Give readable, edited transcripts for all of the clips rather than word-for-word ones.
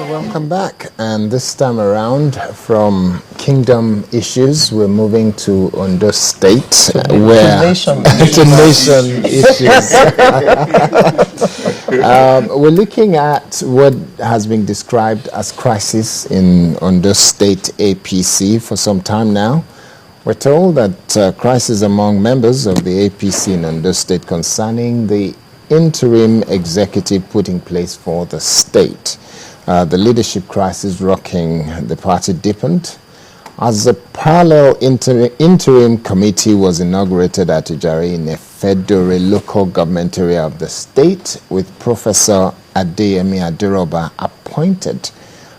Welcome back, and this time around from kingdom issues we're moving to Ondo State, where nation issues. We're looking at what has been described as crisis in Ondo State APC for some time now. We're told that crisis among members of the APC in Ondo State concerning the interim executive put in place for the state. The leadership crisis rocking the party deepened as a parallel interim committee was inaugurated at Ijari in a federal local government area of the state, with Professor Adeyemi Adiroba appointed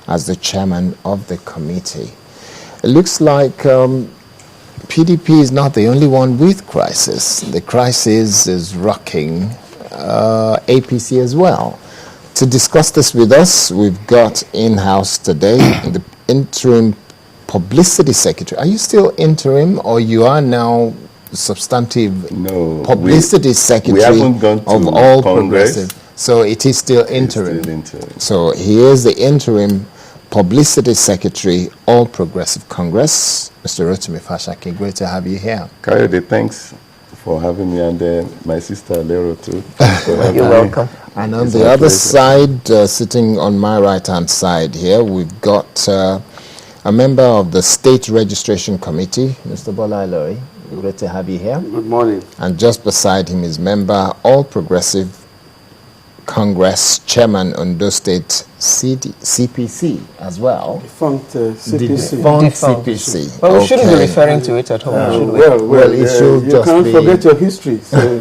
as the chairman of the committee. It looks like PDP is not the only one with crisis. The crisis is rocking APC as well. To discuss this with us, we've got in-house today the interim publicity secretary. Are you still interim, or you are now substantive publicity secretary of all progressive? So it is still interim. So he is the interim publicity secretary, all progressive Congress. Mr. Rotimi Fashaki, great to have you here. Kayode, thanks for having me, and my sister Lero too. You're welcome. And on the other side, sitting on my right-hand side here, we've got a member of the State Registration Committee, Mr. Bola Ilori. Great to have you here. Good morning. And just beside him is member, All Progressive Congress Chairman Ondo State CPC as well. Defunct CPC. Defunct CPC. Well, we shouldn't be referring to it at home, should we? Well, it should you just can't be... forget your history, so you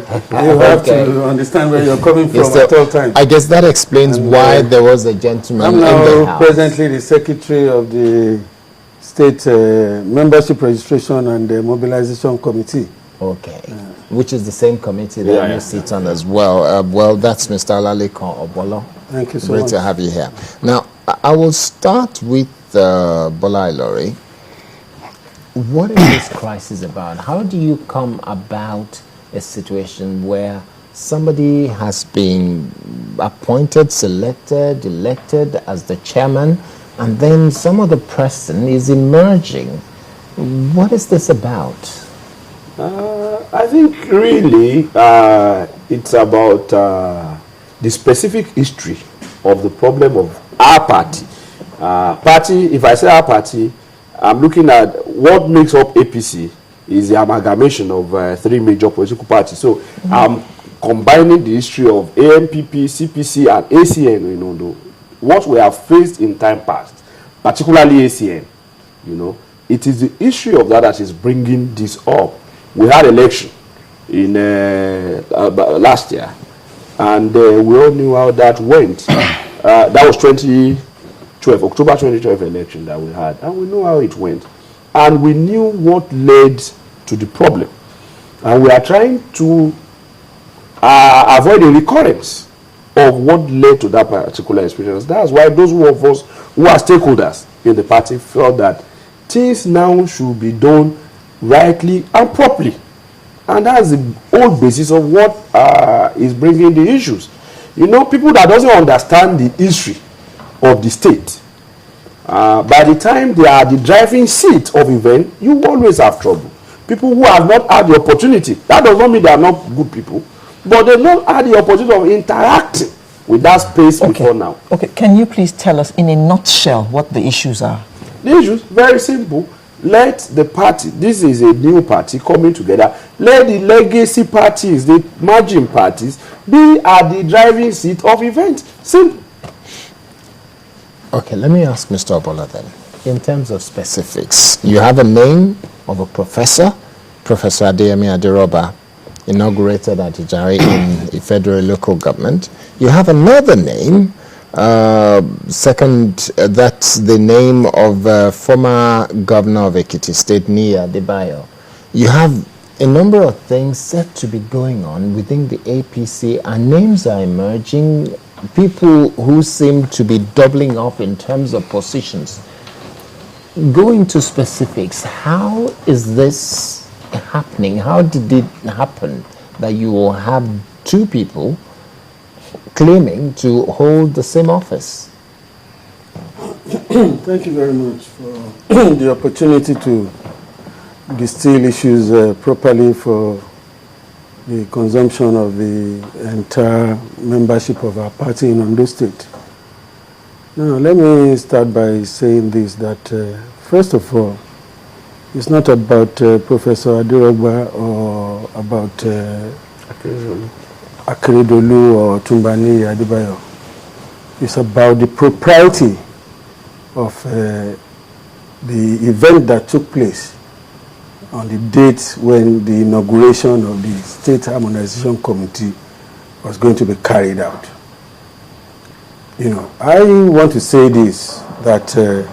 have to understand where you're coming from at all times. I guess that explains why there was a gentleman I'm in the now house. presently the secretary of the State Membership Registration and Mobilization Committee. Okay. Which is the same committee that you sit on as well. Well, that's Mr. Alalekon Obolo. Thank you so Great much. to have you here. Now, I will start with Bola Ilori. What is this crisis about? How do you come about a situation where somebody has been appointed, selected, elected as the chairman, and then some other person is emerging? What is this about? I think really it's about the specific history of the problem of our party. If I say our party, I'm looking at what makes up APC is the amalgamation of three major political parties. So I'm combining the history of AMPP, CPC, and ACN in Ondo. What we have faced in time past, particularly ACN, it is the issue of that is bringing this up. We had election in last year, and we all knew how that went. That was 2012, October 2012 election that we had, and we know how it went. And we knew what led to the problem. And we are trying to avoid a recurrence of what led to that particular experience. That's why those of us who are stakeholders in the party felt that things now should be done rightly and properly, and that's the whole basis of what is bringing the issues. People that doesn't understand the history of the state, by the time they are the driving seat of event, you always have trouble. People who have not had the opportunity, that does not mean they are not good people, but they've not had the opportunity of interacting with that space before now. Okay, can you please tell us in a nutshell what the issues are? The issues, very simple. Let the party, this is a new party coming together, let the legacy parties, the margin parties, be at the driving seat of event. Simple. Okay, let me ask Mr. Obola then. In terms of specifics, you have a name of a professor, Professor Adeyemi Adiroba, inaugurated at Ijari in a federal local government. You have another name, that's the name of former governor of Ekiti State, Niyi Adebayo. You have a number of things set to be going on within the APC, and names are emerging, people who seem to be doubling up in terms of positions. Going to specifics, how is this happening? How did it happen that you will have two people claiming to hold the same office? Thank you very much for the opportunity to distill issues properly for the consumption of the entire membership of our party in Ondo State. Now, let me start by saying this, that first of all, it's not about Professor Adirogba or about Akeredolu or Tumbani Adebayo. It's about the propriety of the event that took place on the date when the inauguration of the State Harmonization Committee was going to be carried out. You know, I want to say this, that